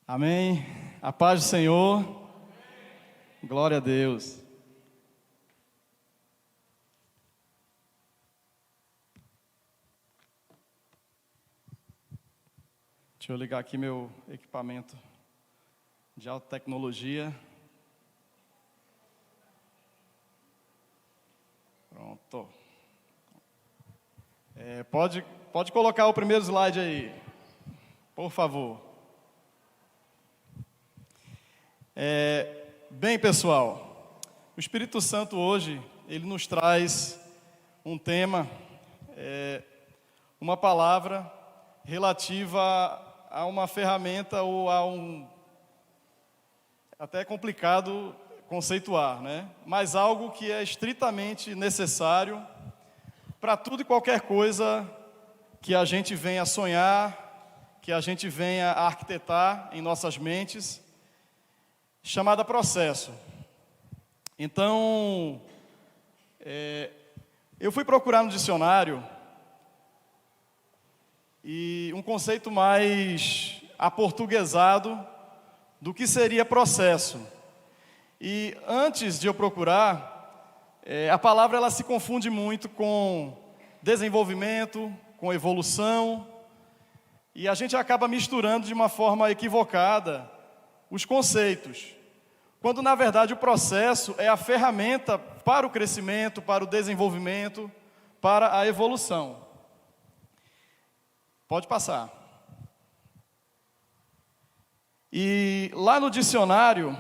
Amém. A paz do Senhor. Glória a Deus. Deixa eu ligar aqui meu equipamento de alta tecnologia. Pronto. Pode colocar o primeiro slide aí, por favor. Bem, pessoal, o Espírito Santo hoje, ele nos traz um tema, uma palavra relativa a uma ferramenta ou a até complicado conceituar, né? Mas algo que é estritamente necessário para tudo e qualquer coisa que a gente venha sonhar, que a gente venha arquitetar em nossas mentes, chamada processo. Então, eu fui procurar no dicionário e um conceito mais aportuguesado do que seria processo. E antes de eu procurar, a palavra ela se confunde muito com desenvolvimento, com evolução, e a gente acaba misturando de uma forma equivocada os conceitos, quando na verdade o processo é a ferramenta para o crescimento, para o desenvolvimento, para a evolução. Pode passar. E lá no dicionário,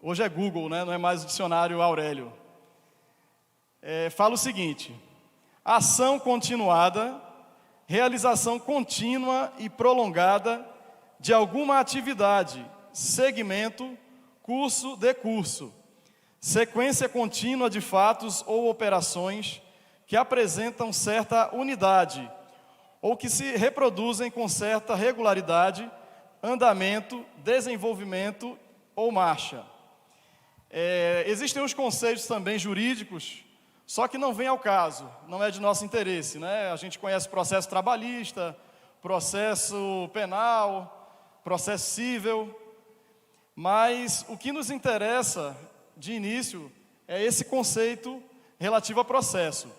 hoje é Google, né? Não é mais o dicionário Aurélio, fala o seguinte: ação continuada, realização contínua e prolongada de alguma atividade, segmento, curso, decurso, sequência contínua de fatos ou operações que apresentam certa unidade ou que se reproduzem com certa regularidade, andamento, desenvolvimento ou marcha. Existem os conceitos também jurídicos, só que não vem ao caso, não é de nosso interesse, né? A gente conhece processo trabalhista, processo penal, processo cível, mas o que nos interessa de início é esse conceito relativo a processo.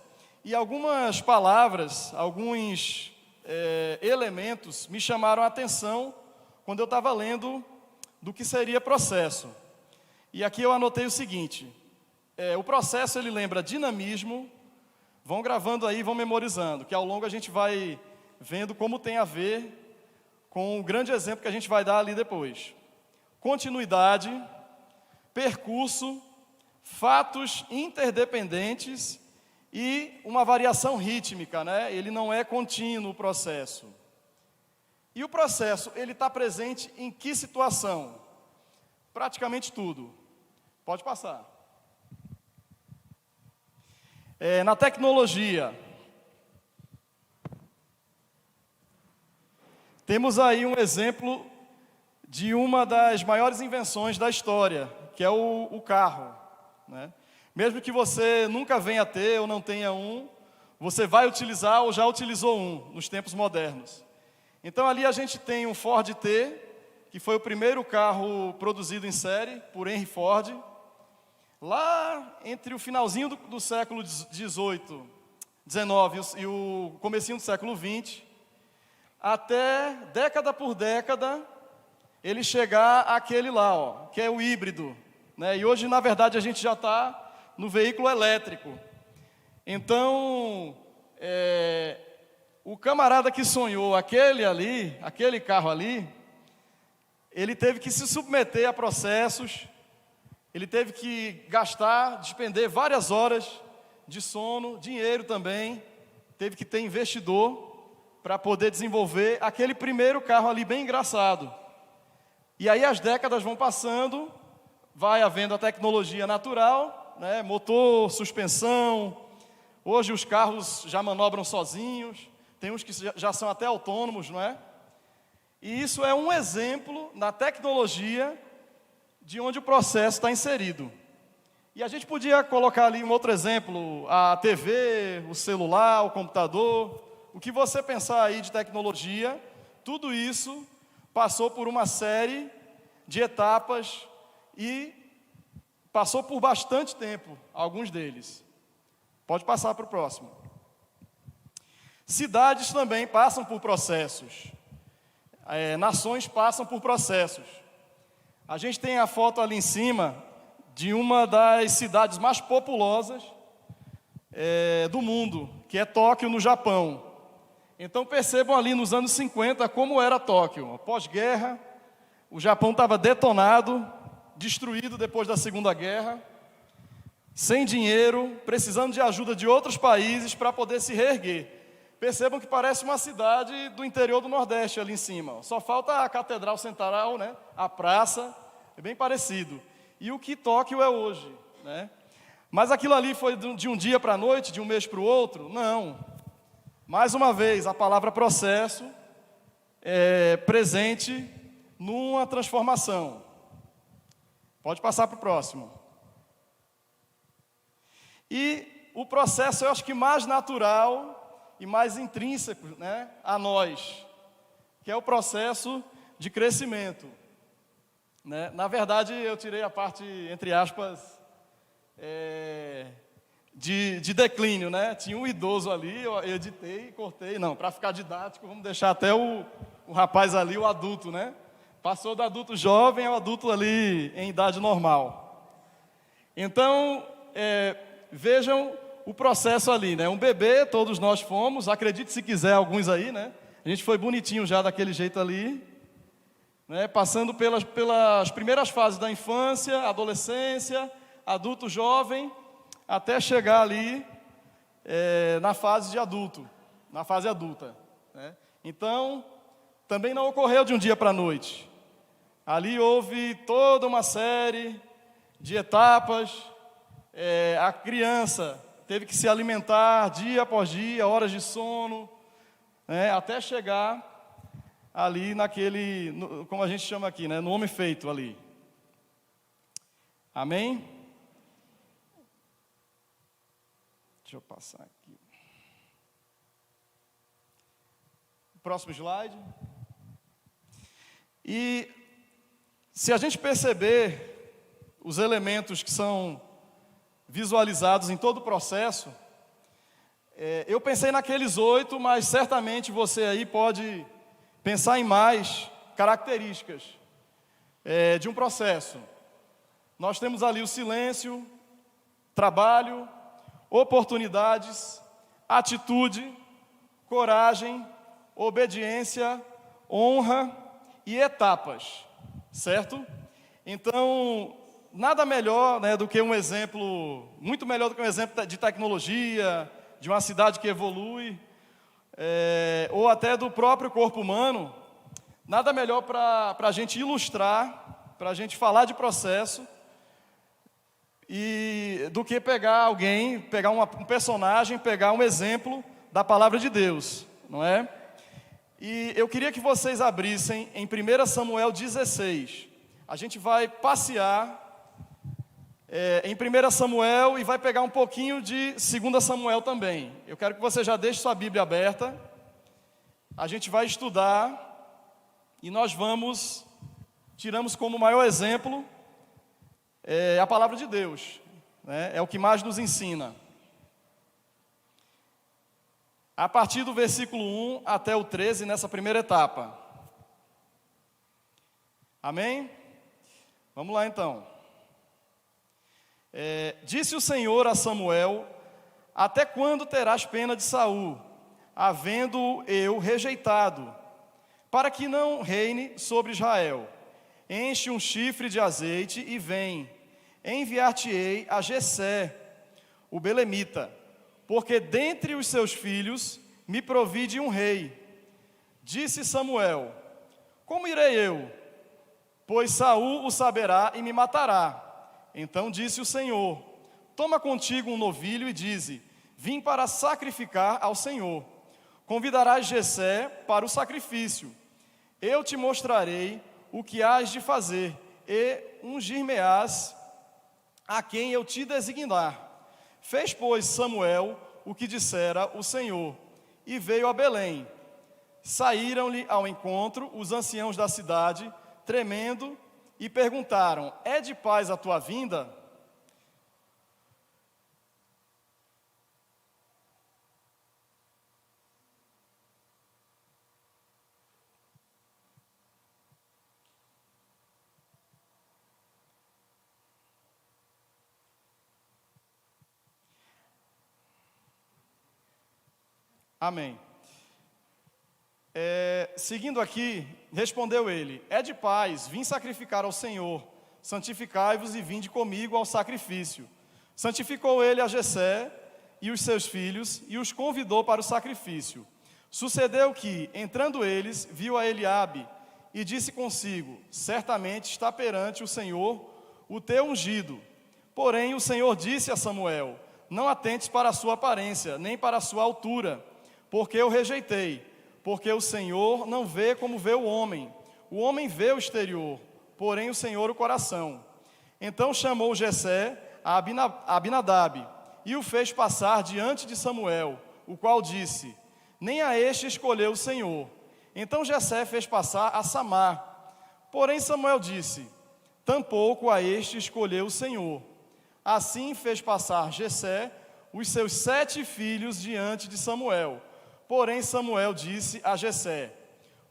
E algumas palavras, alguns elementos me chamaram a atenção quando eu estava lendo do que seria processo. E aqui eu anotei o seguinte: o processo ele lembra dinamismo, vão gravando aí, vão memorizando, que ao longo a gente vai vendo como tem a ver com o grande exemplo que a gente vai dar ali depois. Continuidade, percurso, fatos interdependentes e uma variação rítmica, né? Ele não é contínuo o processo. E o processo, ele está presente em que situação? Praticamente tudo. Pode passar. Na tecnologia, temos aí um exemplo de uma das maiores invenções da história, que é o carro, né? Mesmo que você nunca venha a ter ou não tenha um, você vai utilizar ou já utilizou um nos tempos modernos. Então ali a gente tem um Ford T, que foi o primeiro carro produzido em série por Henry Ford, lá entre o finalzinho do século XIX e o comecinho do século XX, até década por década, ele chegar àquele lá, ó, que é o híbrido, né? E hoje, na verdade, a gente já está no veículo elétrico. Então, o camarada que sonhou aquele carro ali, ele teve que se submeter a processos, ele teve que despender várias horas de sono, dinheiro também, teve que ter investidor para poder desenvolver aquele primeiro carro ali bem engraçado. E aí as décadas vão passando, vai havendo a tecnologia natural, né? Motor, suspensão, hoje os carros já manobram sozinhos, tem uns que já são até autônomos, não é? E isso é um exemplo na tecnologia de onde o processo está inserido. E a gente podia colocar ali um outro exemplo, a TV, o celular, o computador, o que você pensar aí de tecnologia, tudo isso passou por uma série de etapas e passou por bastante tempo, alguns deles. Pode passar para o próximo. Cidades também passam por processos. Nações passam por processos. A gente tem a foto ali em cima de uma das cidades mais populosas do mundo, que é Tóquio, no Japão. Então percebam ali nos anos 50 como era Tóquio. Pós-guerra, o Japão estava detonado, destruído depois da Segunda Guerra, sem dinheiro, precisando de ajuda de outros países para poder se reerguer. Percebam que parece uma cidade do interior do Nordeste ali em cima. Só falta a Catedral Central, né? A praça, é bem parecido. E o que Tóquio é hoje, né? Mas aquilo ali foi de um dia para a noite, de um mês para o outro? Não. Mais uma vez, a palavra processo é presente numa transformação. Pode passar para o próximo. E o processo, eu acho que mais natural e mais intrínseco, né, a nós, que é o processo de crescimento, né? Na verdade, eu tirei a parte, entre aspas, de declínio, né? Tinha um idoso ali, eu editei, cortei, não, para ficar didático, vamos deixar até o rapaz ali, o adulto, né? Passou do adulto jovem ao adulto ali em idade normal. Então, vejam o processo ali, né? Um bebê, todos nós fomos, acredite se quiser, alguns aí, né? A gente foi bonitinho já daquele jeito ali, né? Passando pelas primeiras fases da infância, adolescência, adulto jovem, até chegar ali na fase de adulto, na fase adulta, né? Então, também não ocorreu de um dia para a noite. Ali houve toda uma série de etapas. A criança teve que se alimentar dia após dia, horas de sono, né, até chegar ali como a gente chama aqui, né, no homem feito ali. Amém? Deixa eu passar aqui. Próximo slide. E se a gente perceber os elementos que são visualizados em todo o processo, eu pensei naqueles 8, mas certamente você aí pode pensar em mais características de um processo. Nós temos ali o silêncio, trabalho, oportunidades, atitude, coragem, obediência, honra e etapas, certo? Então, nada melhor, né, do que um exemplo, muito melhor do que um exemplo de tecnologia, de uma cidade que evolui, ou até do próprio corpo humano, nada melhor para a gente ilustrar, para a gente falar de processo, do que pegar alguém, pegar um personagem, pegar um exemplo da palavra de Deus, não é? E eu queria que vocês abrissem em 1 Samuel 16. A gente vai passear em 1 Samuel e vai pegar um pouquinho de 2 Samuel também. Eu quero que você já deixe sua Bíblia aberta. A gente vai estudar e nós tiramos como maior exemplo a palavra de Deus, né? É o que mais nos ensina. A partir do versículo 1 até o 13, nessa primeira etapa. Amém? Vamos lá então. Disse o Senhor a Samuel: até quando terás pena de Saul, havendo eu rejeitado, para que não reine sobre Israel? Enche um chifre de azeite e vem, enviar-te-ei a Jessé, o belemita, porque dentre os seus filhos me provide um rei. Disse Samuel: como irei eu? Pois Saul o saberá e me matará. Então disse o Senhor: toma contigo um novilho e dize: vim para sacrificar ao Senhor. Convidarás Jessé para o sacrifício. Eu te mostrarei o que hás de fazer, e ungir-me-ás a quem eu te designar. Fez, pois, Samuel o que dissera o Senhor, e veio a Belém. Saíram-lhe ao encontro os anciãos da cidade, tremendo, e perguntaram: é de paz a tua vinda? Amém. Seguindo aqui, respondeu ele: é de paz, vim sacrificar ao Senhor. Santificai-vos e vinde comigo ao sacrifício. Santificou ele a Jessé e os seus filhos e os convidou para o sacrifício. Sucedeu que, entrando eles, viu a Eliabe e disse consigo: certamente está perante o Senhor o teu ungido. Porém o Senhor disse a Samuel: não atentes para a sua aparência, nem para a sua altura, porque eu rejeitei. Porque o Senhor não vê como vê o homem vê o exterior, porém o Senhor o coração. Então chamou Jessé a Abinadab e o fez passar diante de Samuel, o qual disse: nem a este escolheu o Senhor. Então Jessé fez passar a Samar. Porém Samuel disse: tampouco a este escolheu o Senhor. Assim fez passar Jessé os seus 7 filhos diante de Samuel. Porém Samuel disse a Jessé: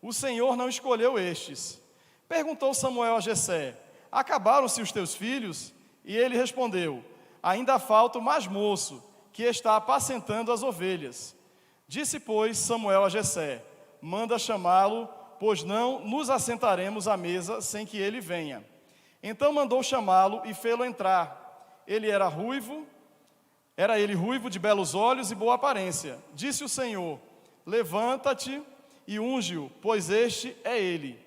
o Senhor não escolheu estes. Perguntou Samuel a Jessé: acabaram-se os teus filhos? E ele respondeu: ainda falta o mais moço, que está apacentando as ovelhas. Disse, pois, Samuel a Jessé: manda chamá-lo, pois não nos assentaremos à mesa sem que ele venha. Então mandou chamá-lo e fê-lo entrar. Ele era ele ruivo, de belos olhos e boa aparência. Disse o Senhor: levanta-te e unge-o, pois este é ele.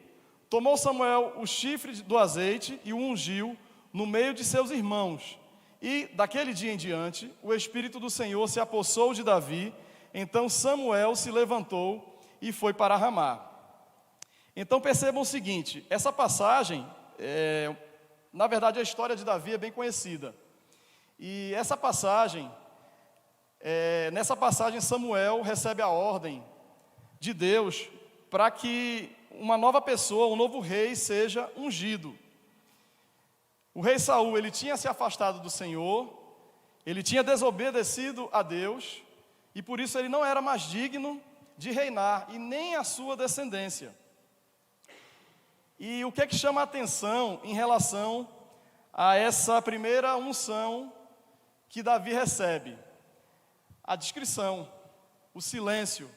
Tomou Samuel o chifre do azeite e o ungiu no meio de seus irmãos. E, daquele dia em diante, o Espírito do Senhor se apossou de Davi. Então Samuel se levantou e foi para Ramá. Então percebam o seguinte: essa passagem, na verdade a história de Davi é bem conhecida. E essa passagem, nessa passagem Samuel recebe a ordem de Deus para que uma nova pessoa, um novo rei seja ungido. O rei Saul, ele tinha se afastado do Senhor, ele tinha desobedecido a Deus, e por isso ele não era mais digno de reinar, e nem a sua descendência. E o que é que chama a atenção em relação a essa primeira unção que Davi recebe? A descrição, o silêncio.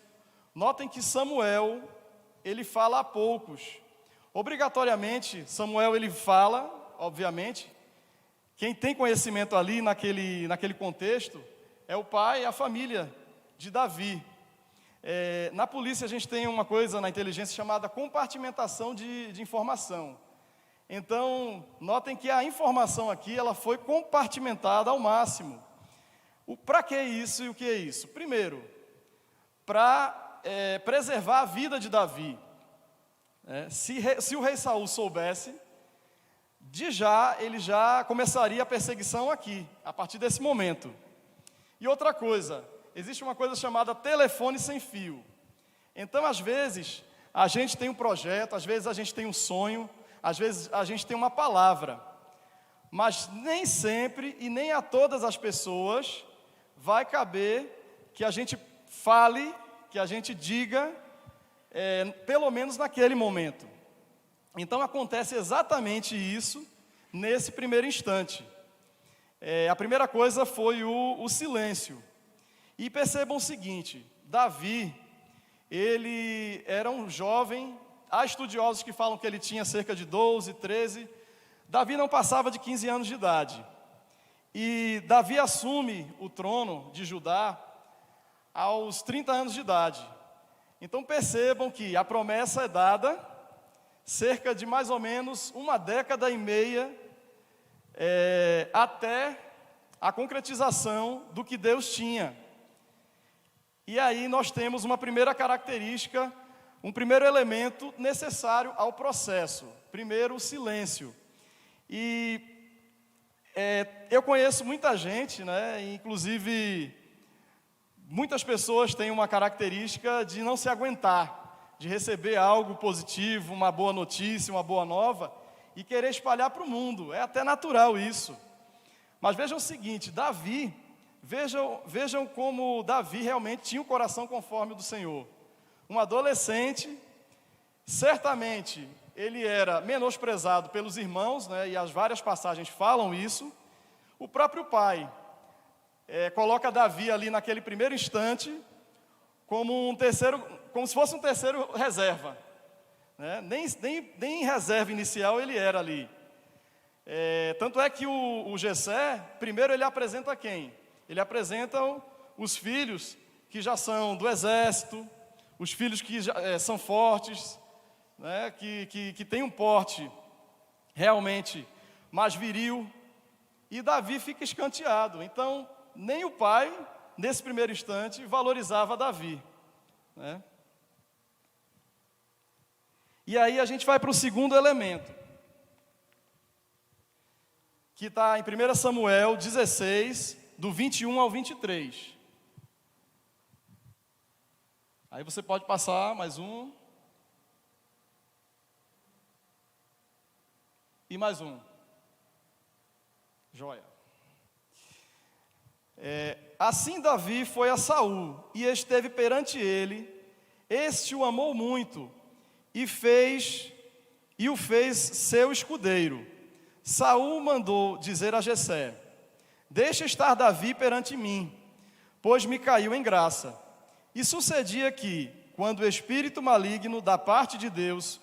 Notem que Samuel, ele fala a poucos. Obrigatoriamente, Samuel ele fala, obviamente. Quem tem conhecimento ali naquele contexto é o pai e a família de Davi. Na polícia a gente tem uma coisa na inteligência chamada compartimentação de informação. Então, notem que a informação aqui ela foi compartimentada ao máximo. Para que isso e o que é isso? Primeiro, para preservar a vida de Davi. Se o rei Saul soubesse, ele já começaria a perseguição aqui, a partir desse momento. E outra coisa, existe uma coisa chamada telefone sem fio. Então, às vezes, a gente tem um projeto, às vezes a gente tem um sonho, às vezes a gente tem uma palavra, mas nem sempre e nem a todas as pessoas vai caber que a gente fale, que a gente diga, pelo menos naquele momento. Então acontece exatamente isso nesse primeiro instante. A primeira coisa foi o silêncio. E percebam o seguinte: Davi, ele era um jovem. Há estudiosos que falam que ele tinha cerca de 12, 13. Davi não passava de 15 anos de idade. E Davi assume o trono de Judá aos 30 anos de idade. Então percebam que a promessa é dada cerca de mais ou menos 1 década e meia até a concretização do que Deus tinha. E aí nós temos uma primeira característica, um primeiro elemento necessário ao processo. Primeiro, o silêncio. E eu conheço muita gente, inclusive muitas pessoas têm uma característica de não se aguentar, de receber algo positivo, uma boa notícia, uma boa nova, e querer espalhar para o mundo. É até natural isso. Mas vejam o seguinte, vejam como Davi realmente tinha um coração conforme o do Senhor. Um adolescente, certamente ele era menosprezado pelos irmãos, né, e as várias passagens falam isso. O próprio pai coloca Davi ali naquele primeiro instante como se fosse um terceiro reserva, né? Nem em reserva inicial ele era ali. Tanto é que o Jessé, primeiro ele apresenta quem? Ele apresenta os filhos que já são do exército, os filhos que já, são fortes, né? que têm um porte realmente mais viril, e Davi fica escanteado. Então, nem o pai, nesse primeiro instante, valorizava Davi, né? E aí a gente vai para o segundo elemento, que está em 1 Samuel 16, do 21 ao 23. Aí você pode passar mais um. E mais um. Joia. Assim Davi foi a Saul, e esteve perante ele. Este o amou muito, e o fez seu escudeiro. Saul mandou dizer a Jessé: deixa estar Davi perante mim, pois me caiu em graça. E sucedia que, quando o espírito maligno da parte de Deus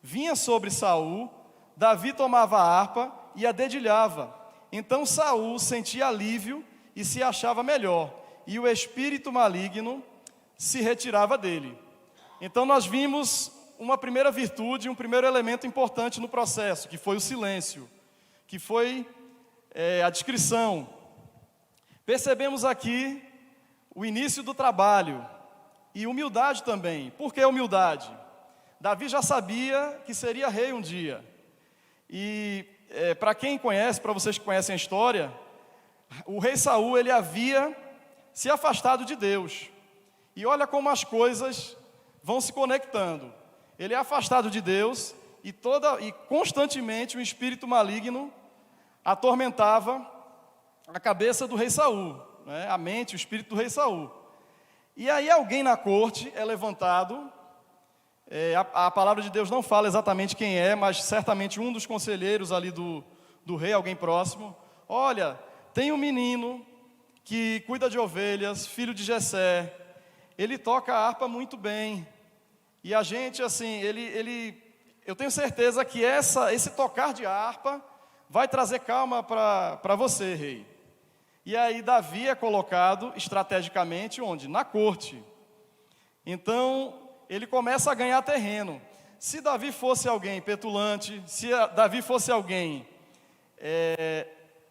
vinha sobre Saul, Davi tomava a harpa e a dedilhava. Então Saul sentia alívio e se achava melhor, e o espírito maligno se retirava dele. Então nós vimos uma primeira virtude, um primeiro elemento importante no processo, que foi o silêncio, que foi a discrição. Percebemos aqui o início do trabalho e humildade também. Por que humildade? Davi já sabia que seria rei um dia. E para quem conhece, para vocês que conhecem a história, o rei Saul, ele havia se afastado de Deus. E olha como as coisas vão se conectando. Ele é afastado de Deus e constantemente o espírito maligno atormentava a cabeça do rei Saul, né? A mente, o espírito do rei Saul. E aí alguém na corte é levantado, a palavra de Deus não fala exatamente quem é, mas certamente um dos conselheiros ali do rei, alguém próximo. Olha, tem um menino que cuida de ovelhas, filho de Jessé, ele toca a harpa muito bem, e a gente assim, eu tenho certeza que esse tocar de harpa vai trazer calma para você, rei. E aí Davi é colocado estrategicamente onde? Na corte. Então ele começa a ganhar terreno. Se Davi fosse alguém petulante, se Davi fosse alguém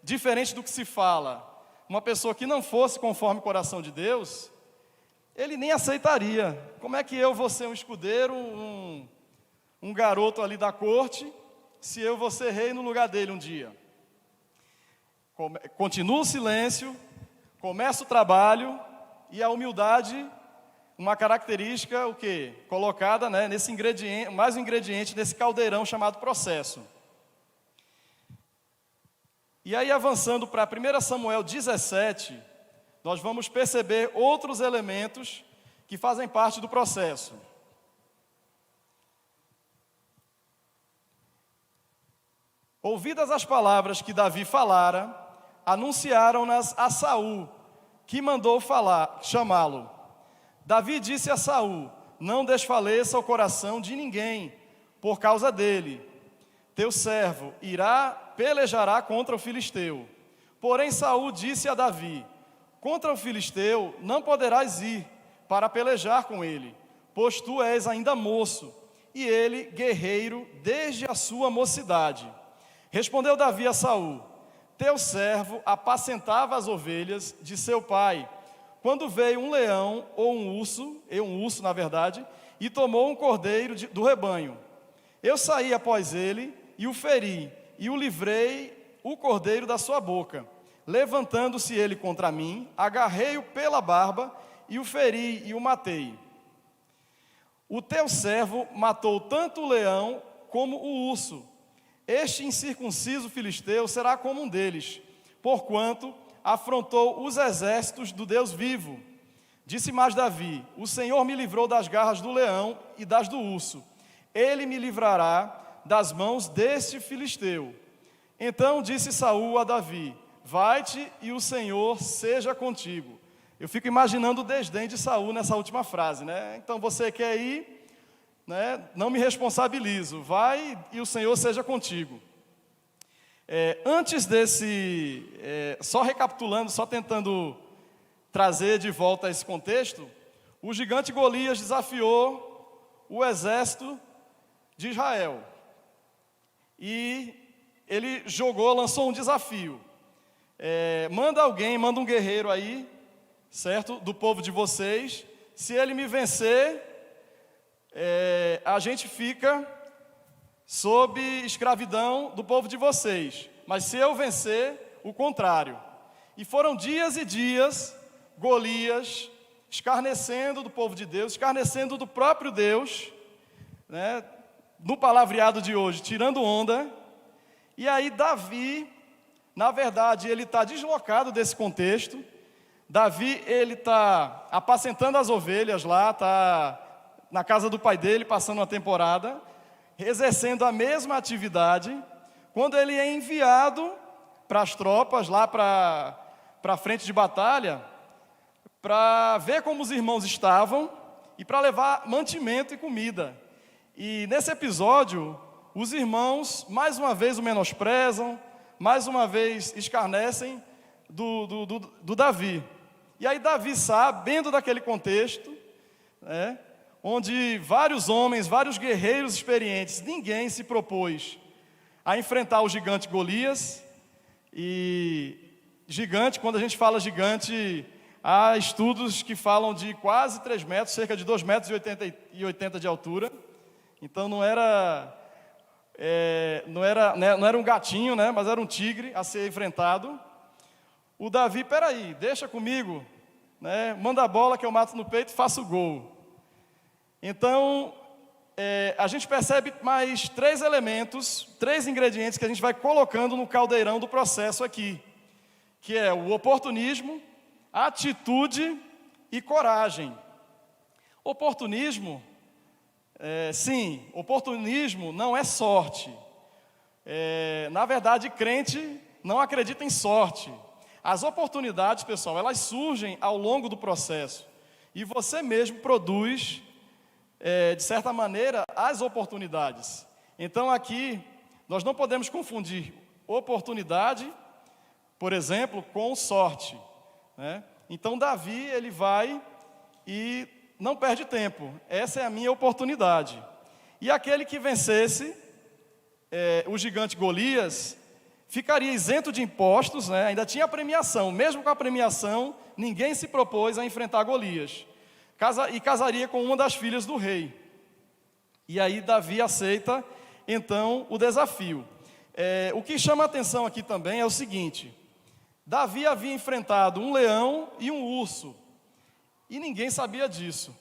diferente do que se fala, uma pessoa que não fosse conforme o coração de Deus, ele nem aceitaria. Como é que eu vou ser um escudeiro, um garoto ali da corte, se eu vou ser rei no lugar dele um dia? Continua o silêncio, começa o trabalho, e a humildade, uma característica, o quê? Colocada, né, nesse ingrediente, mais um ingrediente nesse caldeirão chamado processo. E aí avançando para 1 Samuel 17, nós vamos perceber outros elementos que fazem parte do processo. Ouvidas as palavras que Davi falara, anunciaram-nas a Saul, que mandou chamá-lo. Davi disse a Saul: não desfaleça o coração de ninguém por causa dele. Teu servo pelejará contra o filisteu. Porém Saul disse a Davi: contra o filisteu não poderás ir para pelejar com ele, pois tu és ainda moço, e ele guerreiro desde a sua mocidade. Respondeu Davi a Saul: teu servo apacentava as ovelhas de seu pai, quando veio um leão ou um urso na verdade, e tomou um cordeiro do rebanho. Eu saí após ele e o feri, e o livrei o cordeiro da sua boca. Levantando-se ele contra mim, agarrei-o pela barba, e o feri e o matei. O teu servo matou tanto o leão como o urso. Este incircunciso filisteu será como um deles, porquanto afrontou os exércitos do Deus vivo. Disse mais Davi: o Senhor me livrou das garras do leão e das do urso. Ele me livrará das mãos deste filisteu. Então disse Saul a Davi: vai-te e o Senhor seja contigo. Eu fico imaginando o desdém de Saul nessa última frase, né? Então você quer ir, né? Não me responsabilizo. Vai e o Senhor seja contigo. Antes desse, só recapitulando, só tentando trazer de volta esse contexto, o gigante Golias desafiou o exército de Israel. E ele lançou um desafio. Manda um guerreiro aí, certo? Do povo de vocês. Se ele me vencer, a gente fica sob escravidão do povo de vocês. Mas se eu vencer, o contrário. E foram dias e dias, Golias escarnecendo do povo de Deus, escarnecendo do próprio Deus, né? No palavreado de hoje, tirando onda. E aí Davi, na verdade, ele está deslocado desse contexto. Davi, ele está apacentando as ovelhas lá, está na casa do pai dele, passando uma temporada, exercendo a mesma atividade, quando ele é enviado para as tropas, lá para a frente de batalha, para ver como os irmãos estavam e para levar mantimento e comida. E nesse episódio, os irmãos, mais uma vez, o menosprezam, mais uma vez escarnecem do Davi. E aí Davi, sabendo daquele contexto, né, onde vários homens, vários guerreiros experientes, ninguém se propôs a enfrentar o gigante Golias. E gigante, quando a gente fala gigante, há estudos que falam de quase 3 metros, cerca de 2,80 metros de altura. Então não era um gatinho, né, mas era um tigre a ser enfrentado. O Davi, peraí, deixa comigo, né, manda a bola que eu mato no peito e faço o gol. Então, a gente percebe mais 3 elementos, 3 ingredientes que a gente vai colocando no caldeirão do processo aqui, que é o oportunismo, atitude e coragem. Oportunismo, sim, oportunismo não é sorte. Na verdade, crente não acredita em sorte. As oportunidades, pessoal, elas surgem ao longo do processo. E você mesmo produz, de certa maneira, as oportunidades. Então aqui, nós não podemos confundir oportunidade, por exemplo, com sorte, né? Então Davi, ele vai e não perde tempo. Essa é a minha oportunidade. E aquele que vencesse o gigante Golias ficaria isento de impostos, né? Ainda tinha a premiação. Mesmo com a premiação, ninguém se propôs a enfrentar Golias. E casaria com uma das filhas do rei. E aí Davi aceita, então, o desafio. O que chama a atenção aqui também é o seguinte: Davi havia enfrentado um leão e um urso, e ninguém sabia disso.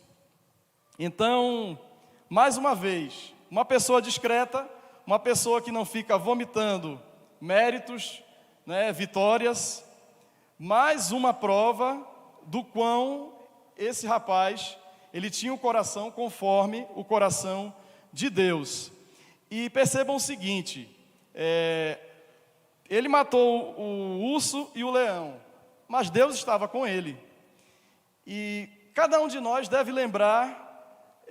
Então, mais uma vez, uma pessoa discreta, uma pessoa que não fica vomitando méritos, né, vitórias, mais uma prova do quão esse rapaz, ele tinha um coração conforme o coração de Deus. E percebam o seguinte, ele matou o urso e o leão, mas Deus estava com ele. E cada um de nós deve lembrar,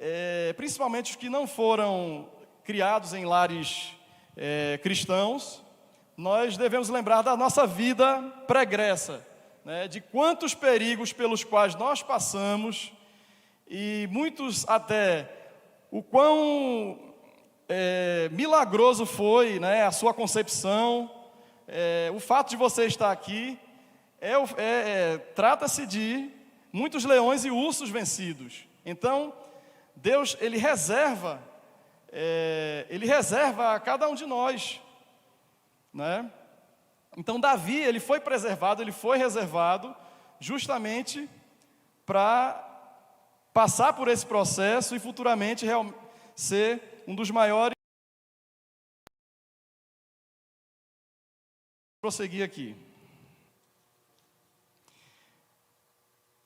principalmente os que não foram criados em lares cristãos, nós devemos lembrar da nossa vida pregressa, né, de quantos perigos pelos quais nós passamos, e muitos até o quão milagroso foi, né, a sua concepção. O fato de você estar aqui trata-se de muitos leões e ursos vencidos. Então Deus, ele reserva a cada um de nós, né? Então Davi, ele foi preservado, ele foi reservado justamente para passar por esse processo e futuramente ser um dos maiores. Vou prosseguir aqui.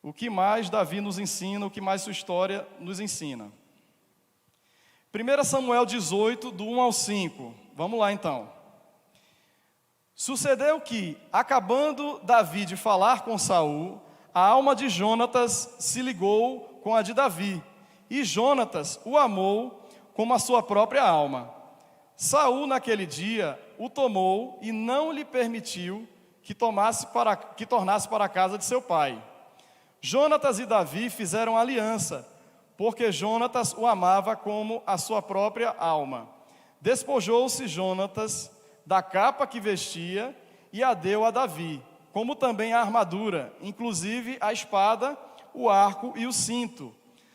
O que mais Davi nos ensina, o que mais sua história nos ensina? 1 Samuel 18, do 1 ao 5. Vamos lá então. Sucedeu que, acabando Davi de falar com Saul, a alma de Jonatas se ligou com a de Davi, e Jonatas o amou como a sua própria alma. Saul, naquele dia, o tomou e não lhe permitiu que tornasse para a casa de seu pai. Jonatas e Davi fizeram aliança, porque Jonatas o amava como a sua própria alma. Despojou-se Jonatas da capa que vestia e a deu a Davi, como também a armadura, inclusive a espada, o arco e o cinto.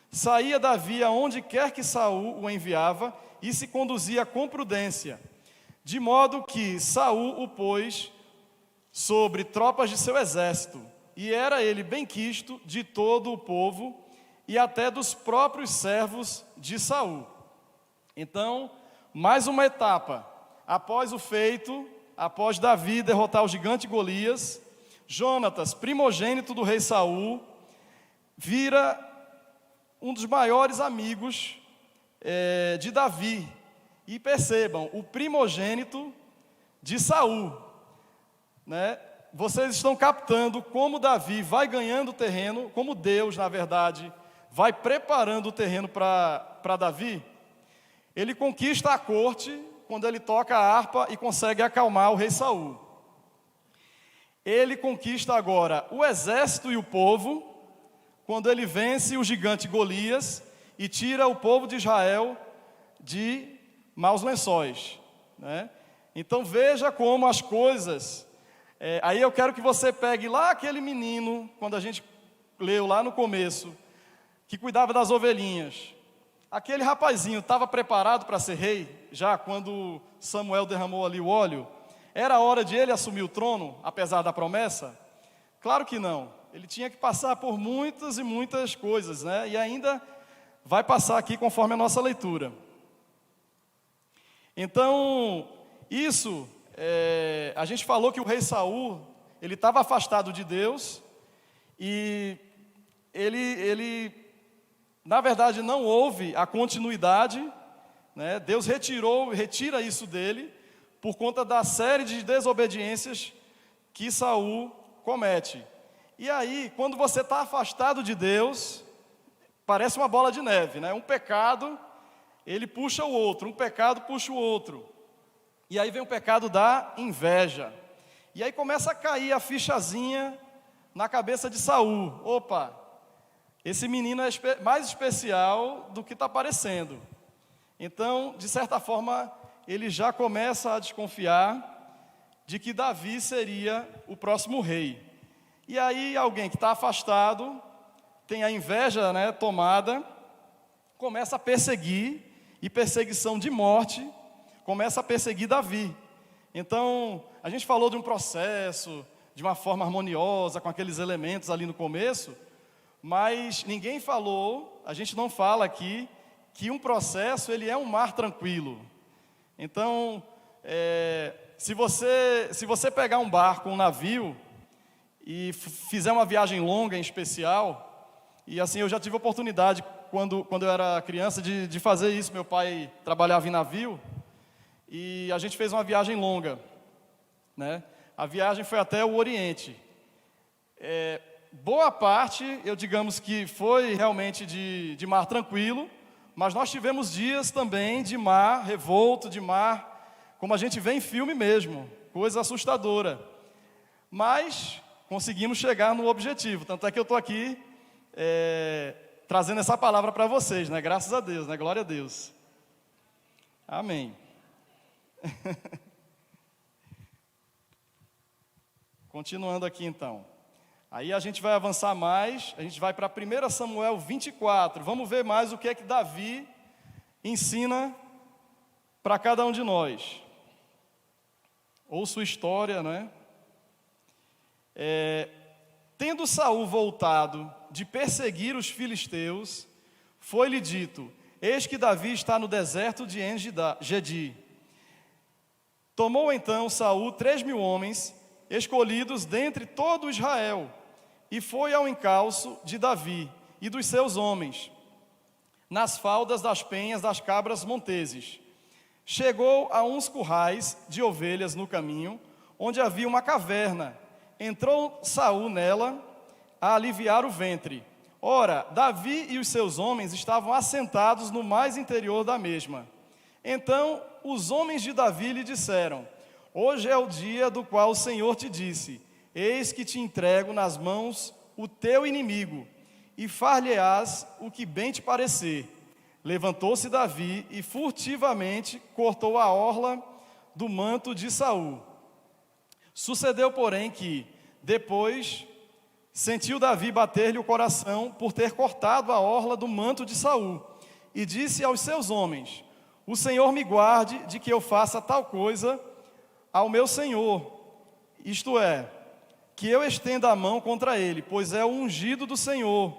Saía Davi aonde quer que Saul o enviava e se conduzia com prudência, de modo que Saul o pôs sobre tropas de seu exército, e era ele benquisto de todo o povo e até dos próprios servos de Saul. Então, mais uma etapa. Após o feito, após Davi derrotar o gigante Golias, Jonatas, primogênito do rei Saul, vira um dos maiores amigos de Davi. E percebam, o primogênito de Saul, né? Vocês estão captando como Davi vai ganhando terreno, como Deus, na verdade, vai preparando o terreno para Davi. Ele conquista a corte quando ele toca a harpa e consegue acalmar o rei Saul. Ele conquista agora o exército e o povo, quando ele vence o gigante Golias e tira o povo de Israel de maus lençóis, né? Então veja como as coisas... aí eu quero que você pegue lá aquele menino, quando a gente leu lá no começo, que cuidava das ovelhinhas. Aquele rapazinho estava preparado para ser rei, já quando Samuel derramou ali o óleo? Era hora de ele assumir o trono, apesar da promessa? Claro que não. Ele tinha que passar por muitas e muitas coisas, né? E ainda vai passar aqui conforme a nossa leitura. Então, isso, a gente falou que o rei Saul, ele estava afastado de Deus, e ele na verdade, não houve a continuidade, né? Deus retira isso dele, por conta da série de desobediências que Saul comete. E aí, quando você está afastado de Deus, parece uma bola de neve, né? Um pecado, ele puxa o outro, um pecado puxa o outro. E aí vem o pecado da inveja. E aí começa a cair a fichazinha na cabeça de Saul. Opa! Esse menino é mais especial do que está parecendo. Então, de certa forma, ele já começa a desconfiar de que Davi seria o próximo rei. E aí alguém que está afastado, tem a inveja, né, tomada, começa a perseguir, e perseguição de morte, começa a perseguir Davi. Então, a gente falou de um processo, de uma forma harmoniosa, com aqueles elementos ali no começo, mas ninguém falou, a gente não fala aqui, que um processo ele é um mar tranquilo. Então, se você pegar um barco, um navio, e fizer uma viagem longa em especial, e assim, eu já tive oportunidade, quando eu era criança, de fazer isso. Meu pai trabalhava em navio, e a gente fez uma viagem longa, né? A viagem foi até o Oriente. Boa parte, digamos que foi realmente de mar tranquilo, mas nós tivemos dias também de mar revolto, de mar, como a gente vê em filme mesmo, coisa assustadora. Mas conseguimos chegar no objetivo, tanto é que eu estou aqui trazendo essa palavra para vocês, né? Graças a Deus, né? Glória a Deus. Amém. Continuando aqui então. Aí a gente vai avançar mais, a gente vai para 1 Samuel 24. Vamos ver mais o que é que Davi ensina para cada um de nós. Ou sua história, né? Tendo Saul voltado de perseguir os filisteus, foi-lhe dito: eis que Davi está no deserto de En-Gedi. Tomou então Saul 3.000 homens, escolhidos dentre todo Israel, e foi ao encalço de Davi e dos seus homens, nas faldas das penhas das cabras monteses. Chegou a uns currais de ovelhas no caminho, onde havia uma caverna. Entrou Saul nela a aliviar o ventre. Ora, Davi e os seus homens estavam assentados no mais interior da mesma. Então os homens de Davi lhe disseram: hoje é o dia do qual o Senhor te disse: eis que te entrego nas mãos o teu inimigo, e far-lhe-ás o que bem te parecer. Levantou-se Davi e furtivamente cortou a orla do manto de Saul. Sucedeu, porém, que, depois, sentiu Davi bater-lhe o coração por ter cortado a orla do manto de Saul, e disse aos seus homens: o Senhor me guarde de que eu faça tal coisa ao meu senhor, isto é, que eu estenda a mão contra ele, pois é o ungido do Senhor.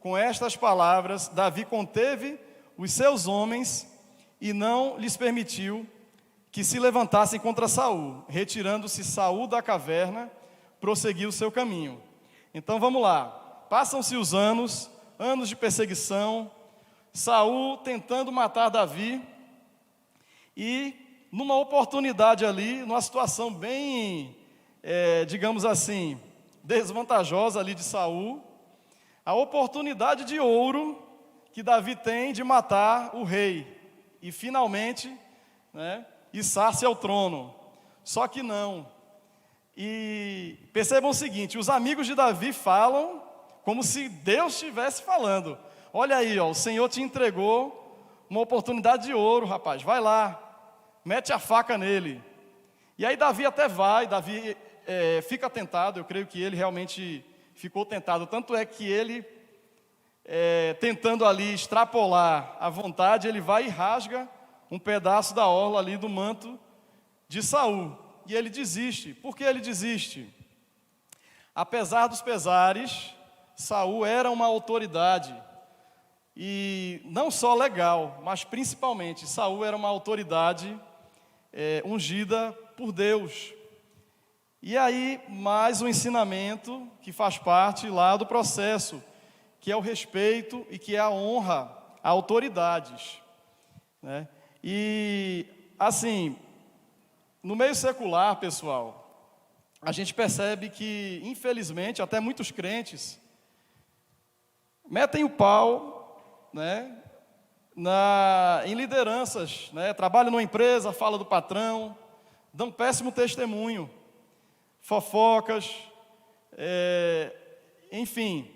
Com estas palavras, Davi conteve os seus homens e não lhes permitiu que se levantassem contra Saul. Retirando-se Saul da caverna, prosseguiu o seu caminho. Então vamos lá, passam-se os anos de perseguição, Saul tentando matar Davi, e numa oportunidade ali, numa situação bem, digamos assim, desvantajosa ali de Saul, a oportunidade de ouro que Davi tem de matar o rei e finalmente, içar-se ao trono. Só que não. E percebam o seguinte: os amigos de Davi falam como se Deus estivesse falando: olha aí, ó, o Senhor te entregou uma oportunidade de ouro, rapaz, vai lá, mete a faca nele. E aí Davi até vai, Davi fica tentado. Eu creio que ele realmente ficou tentado, tanto é que ele, tentando ali extrapolar a vontade, ele vai e rasga um pedaço da orla ali do manto de Saul, e ele desiste. Por que ele desiste? Apesar dos pesares, Saul era uma autoridade, e não só legal, mas principalmente Saul era uma autoridade ungida por Deus. E aí, mais um ensinamento que faz parte lá do processo, que é o respeito e que é a honra a autoridades, E, assim, no meio secular, pessoal, a gente percebe que, infelizmente, até muitos crentes metem o pau, em lideranças, trabalham numa empresa, fala do patrão, dão péssimo testemunho, fofocas, enfim.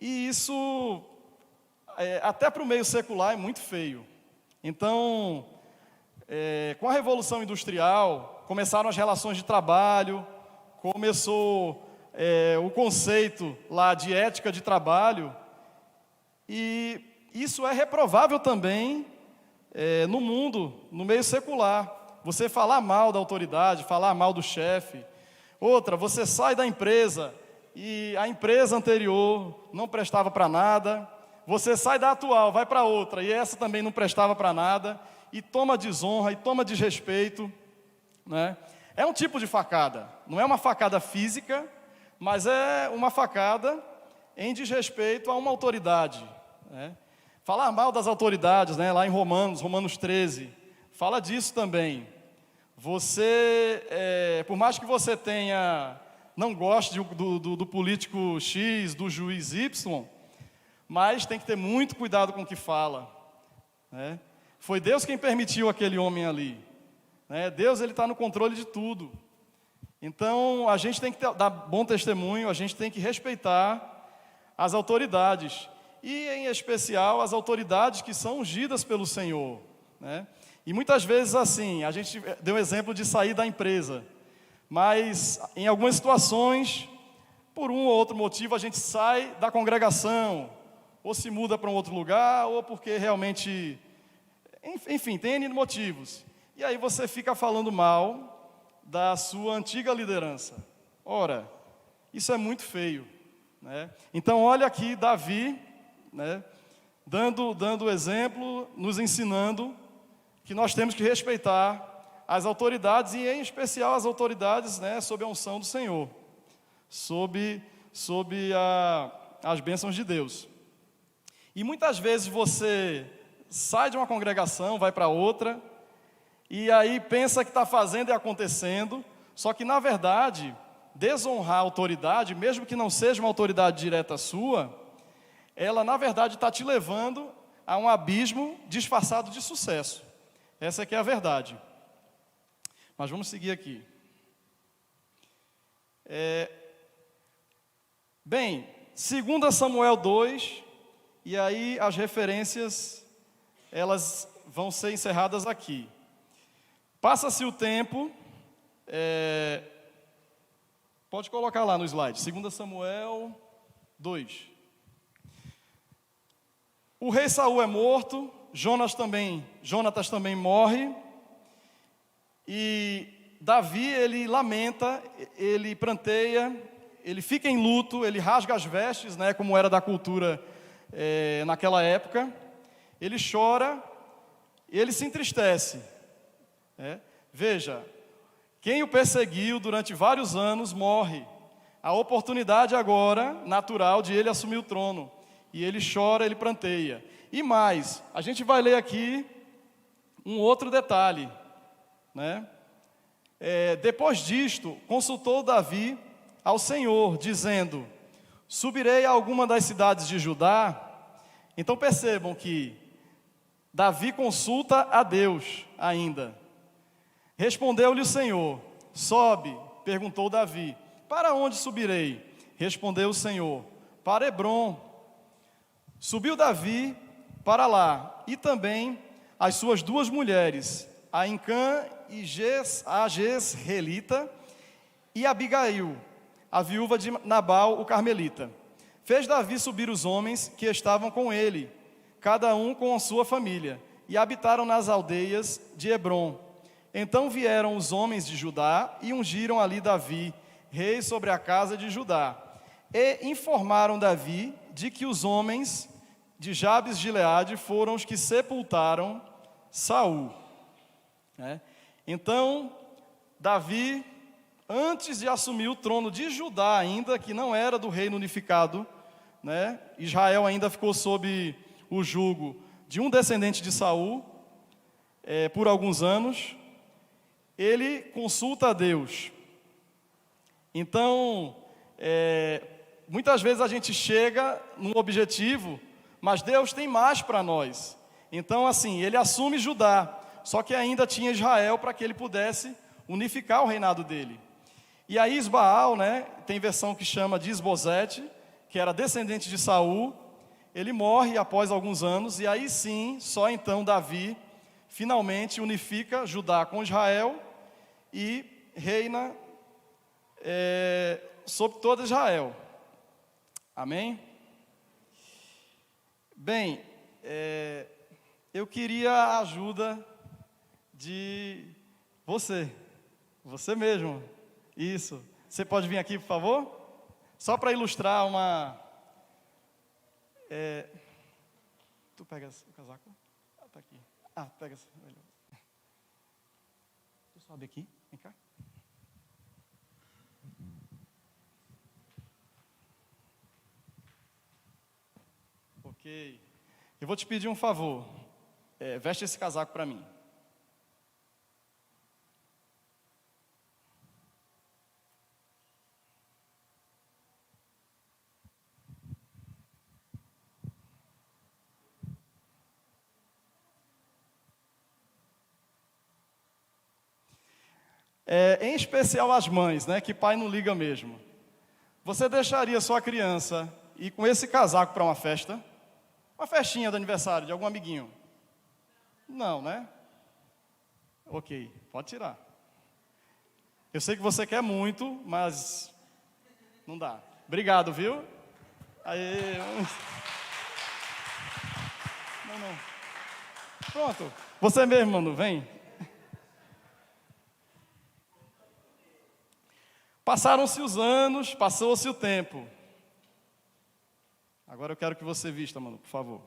E isso, até para o meio secular, é muito feio. Então, com a Revolução Industrial, começaram as relações de trabalho, começou o conceito lá de ética de trabalho, e isso é reprovável também no mundo, no meio secular. Você falar mal da autoridade, falar mal do chefe. Outra, você sai da empresa e a empresa anterior não prestava para nada. Você sai da atual, vai para outra, e essa também não prestava para nada, e toma desonra, e toma desrespeito, É um tipo de facada, não é uma facada física, mas é uma facada em desrespeito a uma autoridade, Falar mal das autoridades, lá em Romanos 13, fala disso também. Você, por mais que você não goste do político X, do juiz Y, mas tem que ter muito cuidado com o que fala, Foi Deus quem permitiu aquele homem ali, Deus, ele está no controle de tudo. Então a gente tem que dar bom testemunho, a gente tem que respeitar as autoridades, e em especial as autoridades que são ungidas pelo Senhor, E muitas vezes assim, a gente deu o exemplo de sair da empresa, mas em algumas situações, por um ou outro motivo, a gente sai da congregação, ou se muda para um outro lugar, ou porque realmente, enfim, tem N motivos. E aí você fica falando mal da sua antiga liderança. Ora, Isso é muito feio, né? Então, olha aqui Davi, né, dando exemplo, nos ensinando que nós temos que respeitar as autoridades, e em especial as autoridades, né, sob a unção do Senhor, sob as bênçãos de Deus. E muitas vezes você sai de uma congregação, vai para outra, e aí pensa que está fazendo e acontecendo, só que na verdade, desonrar a autoridade, mesmo que não seja uma autoridade direta sua, ela na verdade está te levando a um abismo disfarçado de sucesso. Essa é que é a verdade. Mas vamos seguir aqui. Bem, 2 Samuel 2, e aí as referências, elas vão ser encerradas aqui. Passa-se o tempo, pode colocar lá no slide, 2 Samuel 2. O rei Saul é morto, Jonatas também morre, e Davi, ele lamenta, ele pranteia, ele fica em luto, ele rasga as vestes, né, como era da cultura naquela época, ele chora, ele se entristece. Veja, quem o perseguiu durante vários anos morre, a oportunidade agora, natural, de ele assumir o trono, e ele chora, ele pranteia. E mais, a gente vai ler aqui um outro detalhe, né? Depois disto, consultou Davi ao Senhor, dizendo: subirei a alguma das cidades de Judá? Então percebam que Davi consulta a Deus ainda. Respondeu-lhe o Senhor: sobe, perguntou Davi, para onde subirei? Respondeu o Senhor: para Hebrom. Subiu Davi para lá, e também as suas duas mulheres, Ahincã e a Jezreelita, e Abigail, a viúva de Nabal, o carmelita. Fez Davi subir os homens que estavam com ele, cada um com a sua família, e habitaram nas aldeias de Hebrom. Então vieram os homens de Judá e ungiram ali Davi, rei sobre a casa de Judá. E informaram Davi de que os homens de Jabes de Gileade foram os que sepultaram Saul. Então, Davi, antes de assumir o trono de Judá ainda, que não era do reino unificado, né? Israel ainda ficou sob o jugo de um descendente de Saul, por alguns anos, ele consulta a Deus. Então, muitas vezes a gente chega num objetivo, mas Deus tem mais para nós. Então, assim, ele assume Judá, só que ainda tinha Israel para que ele pudesse unificar o reinado dele. E aí Isbaal, né, tem versão que chama de Isbosete, que era descendente de Saul, ele morre após alguns anos, e aí sim, só então Davi finalmente unifica Judá com Israel e reina sobre todo Israel. Amém? Bem, eu queria a ajuda de você mesmo. Isso. Você pode vir aqui, por favor? Só para ilustrar uma... Tu pega o casaco? Tá aqui. Pega. Tu sobe aqui, vem cá. Ok. Eu vou te pedir um favor. Veste esse casaco para mim. Em especial as mães, né, que pai não liga mesmo. Você deixaria sua criança ir com esse casaco para uma festa? Uma festinha de aniversário de algum amiguinho? Não, né? Ok, pode tirar. Eu sei que você quer muito, mas não dá. Obrigado, viu? Aí. Não. Pronto. Você mesmo, mano, vem. Passaram-se os anos, passou-se o tempo. Agora eu quero que você vista, mano, por favor.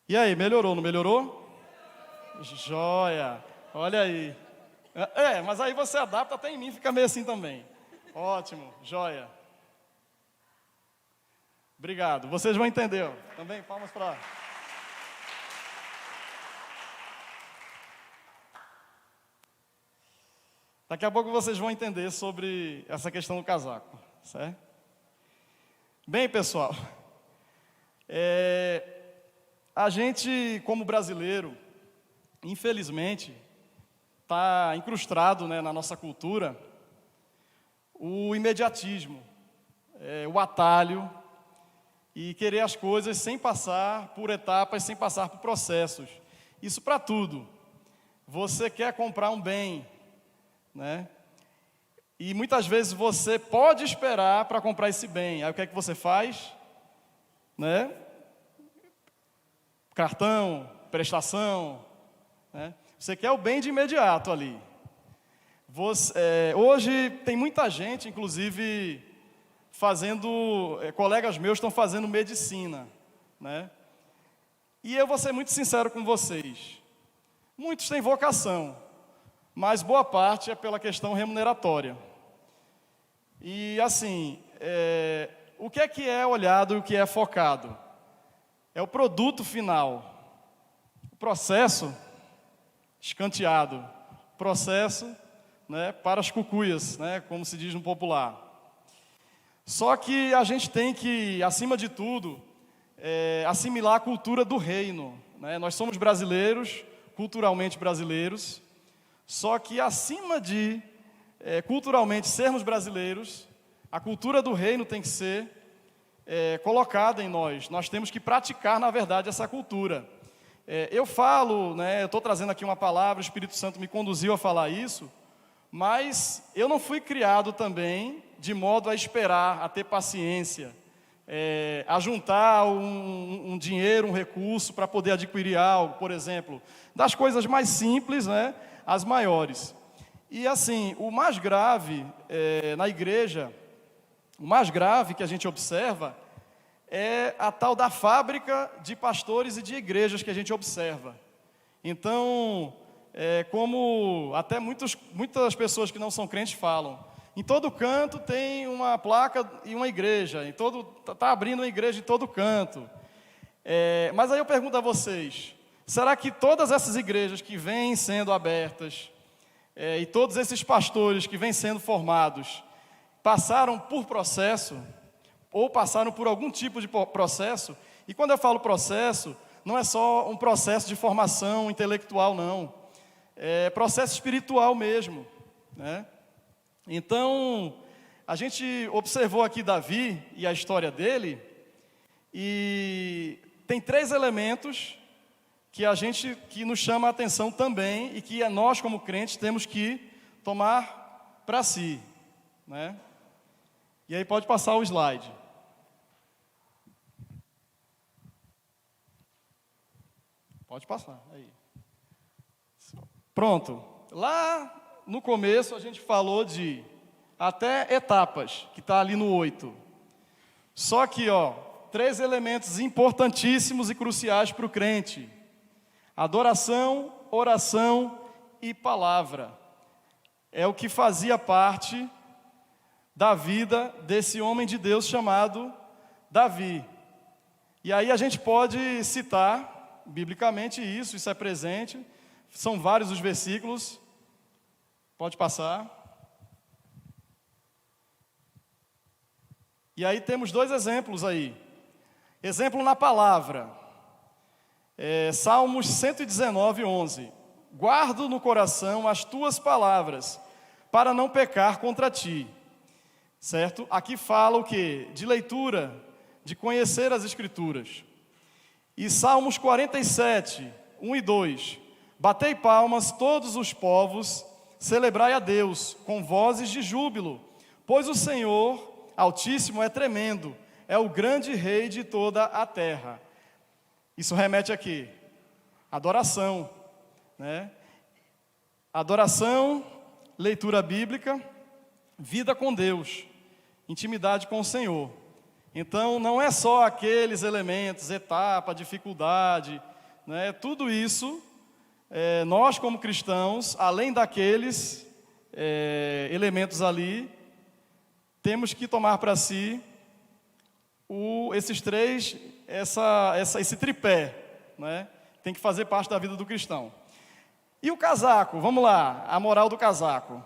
E aí, melhorou, não melhorou? Joia! Olha aí. Mas aí você adapta até em mim, fica meio assim também. Ótimo, joia. Obrigado. Vocês vão entender, ó. Também, palmas para... Daqui a pouco vocês vão entender sobre essa questão do casaco, certo? Bem, pessoal, a gente, como brasileiro, infelizmente, está incrustado, né, na nossa cultura o imediatismo, o atalho e querer as coisas sem passar por etapas, sem passar por processos. Isso para tudo. Você quer comprar um bem, né? E muitas vezes você pode esperar para comprar esse bem. Aí o que é que você faz? Né? Cartão, prestação, né? Você quer o bem de imediato ali. Hoje tem muita gente, inclusive, colegas meus estão fazendo medicina, né? E eu vou ser muito sincero com vocês. Muitos têm vocação, mas boa parte é pela questão remuneratória. E assim, o que é olhado e o que é focado? É o produto final. O processo, escanteado. Processo, né, para as cucuias, né, como se diz no popular. Só que a gente tem que, acima de tudo, assimilar a cultura do reino, né? Nós somos brasileiros, culturalmente brasileiros, só que acima de culturalmente sermos brasileiros, a cultura do reino tem que ser colocada em nós. Nós temos que praticar, na verdade, essa cultura. Eu falo, né, eu estou trazendo aqui uma palavra, o Espírito Santo me conduziu a falar isso, mas eu não fui criado também de modo a esperar, a ter paciência, a juntar um dinheiro, um recurso para poder adquirir algo, por exemplo, das coisas mais simples, né, às maiores. E assim, o mais grave na igreja, o mais grave que a gente observa é a tal da fábrica de pastores e de igrejas que a gente observa. Então, como até muitas pessoas que não são crentes falam, em todo canto tem uma placa e uma igreja, está abrindo uma igreja em todo canto. Mas aí eu pergunto a vocês, será que todas essas igrejas que vêm sendo abertas, e todos esses pastores que vêm sendo formados, passaram por processo, ou passaram por algum tipo de processo? E quando eu falo processo, não é só um processo de formação intelectual, não. É processo espiritual mesmo, né? Então, a gente observou aqui Davi e a história dele, e tem 3 elementos que nos chama a atenção também, e que nós, como crentes, temos que tomar para si, né? E aí pode passar o slide. Pode passar, aí. Pronto. Lá no começo a gente falou de até etapas, que está ali no 8. Só que, 3 elementos importantíssimos e cruciais para o crente: adoração, oração e palavra. É o que fazia parte da vida desse homem de Deus chamado Davi. E aí a gente pode citar biblicamente isso é presente. São vários os versículos. Pode passar. E aí temos 2 exemplos aí. Exemplo na palavra. Salmos 119, 11. Guardo no coração as tuas palavras, para não pecar contra ti. Certo? Aqui fala o quê? De leitura, de conhecer as Escrituras. E Salmos 47, 1 e 2. Batei palmas todos os povos, celebrai a Deus com vozes de júbilo, pois o Senhor Altíssimo é tremendo, é o grande Rei de toda a terra. Isso remete aqui Adoração, né? Adoração, leitura bíblica, vida com Deus, intimidade com o Senhor. Então, não é só aqueles elementos, etapa, dificuldade, né? Tudo isso, nós como cristãos, além daqueles elementos ali, temos que tomar para si esses três, esse tripé, né? Tem que fazer parte da vida do cristão. E o casaco, vamos lá, a moral do casaco.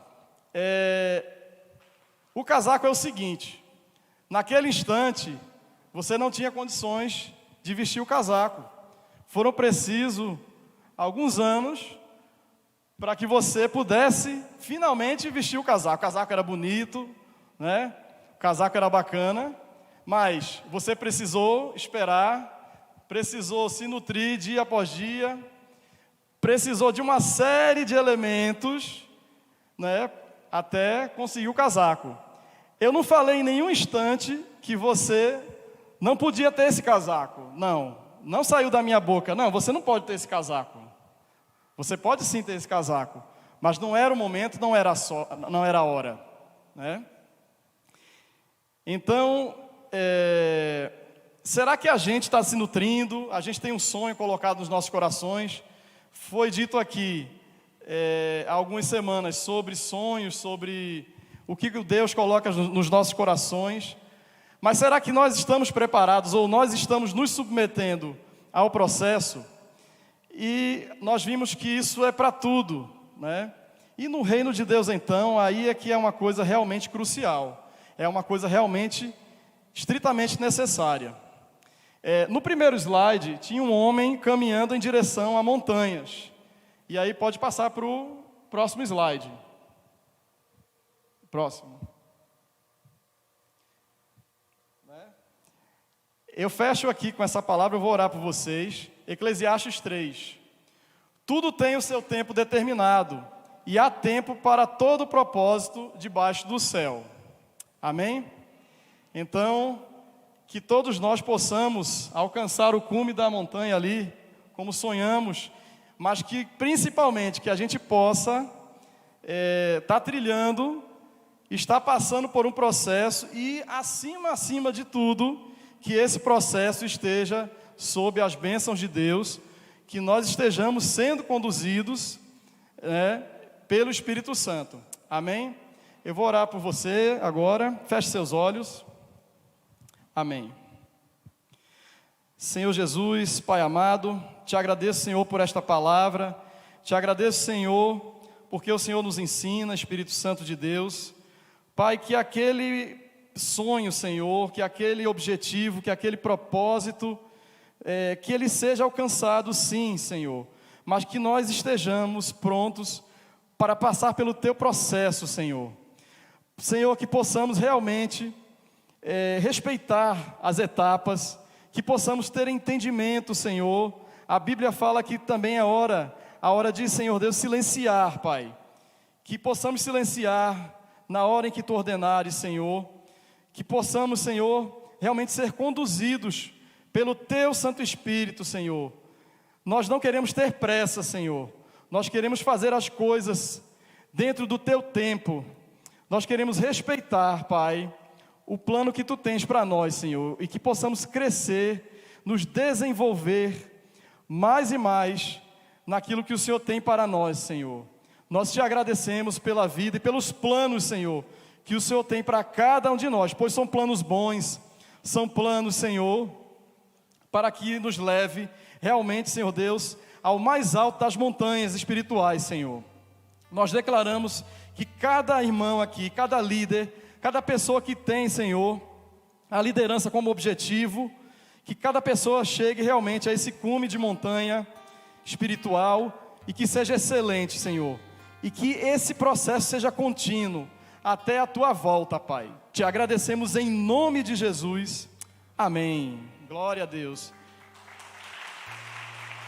O casaco é o seguinte: naquele instante, você não tinha condições de vestir o casaco. Foram precisos alguns anos para que você pudesse finalmente vestir o casaco. O casaco era bonito, né? O casaco era bacana, mas você precisou esperar, precisou se nutrir dia após dia, precisou de uma série de elementos, né, até conseguir o casaco. Eu não falei em nenhum instante que você não podia ter esse casaco. Não saiu da minha boca. Não, você não pode ter esse casaco. Você pode sim ter esse casaco, mas não era o momento, não era a hora, né? Então, será que a gente está se nutrindo? A gente tem um sonho colocado nos nossos corações? Foi dito aqui há algumas semanas sobre sonhos, sobre o que Deus coloca nos nossos corações. Mas será que nós estamos preparados, ou nós estamos nos submetendo ao processo? E nós vimos que isso é para tudo, né? E no reino de Deus, então, aí é que é uma coisa realmente crucial. É uma coisa realmente, estritamente necessária. No primeiro slide, tinha um homem caminhando em direção a montanhas. E aí pode passar para o próximo slide. Próximo. Eu fecho aqui com essa palavra, eu vou orar por vocês. Eclesiastes 3. Tudo tem o seu tempo determinado, e há tempo para todo propósito debaixo do céu. Amém? Então, que todos nós possamos alcançar o cume da montanha ali, como sonhamos, mas que principalmente que a gente possa estar trilhando, estar passando por um processo e acima de tudo, que esse processo esteja sob as bênçãos de Deus, que nós estejamos sendo conduzidos pelo Espírito Santo. Amém? Eu vou orar por você agora, feche seus olhos. Amém. Senhor Jesus, Pai amado, te agradeço, Senhor, por esta palavra, te agradeço, Senhor, porque o Senhor nos ensina, Espírito Santo de Deus. Pai, que aquele sonho, Senhor, que aquele objetivo, que aquele propósito, que ele seja alcançado sim, Senhor, mas que nós estejamos prontos para passar pelo teu processo, Senhor. Senhor, que possamos realmente respeitar as etapas, que possamos ter entendimento, Senhor. A Bíblia fala que também é a hora de, Senhor Deus, silenciar, Pai. Que possamos silenciar na hora em que Tu ordenares, Senhor. Que possamos, Senhor, realmente ser conduzidos pelo Teu Santo Espírito, Senhor. Nós não queremos ter pressa, Senhor. Nós queremos fazer as coisas dentro do Teu tempo. Nós queremos respeitar, Pai, o plano que Tu tens para nós, Senhor. E que possamos crescer, nos desenvolver mais e mais naquilo que o Senhor tem para nós, Senhor. Nós Te agradecemos pela vida e pelos planos, Senhor, que o Senhor tem para cada um de nós, pois são planos bons, são planos, Senhor, para que nos leve realmente, Senhor Deus, ao mais alto das montanhas espirituais, Senhor. Nós declaramos que cada irmão aqui, cada líder, cada pessoa que tem, Senhor, a liderança como objetivo, que cada pessoa chegue realmente a esse cume de montanha espiritual e que seja excelente, Senhor. E que esse processo seja contínuo até a Tua volta, Pai. Te agradecemos em nome de Jesus. Amém. Glória a Deus.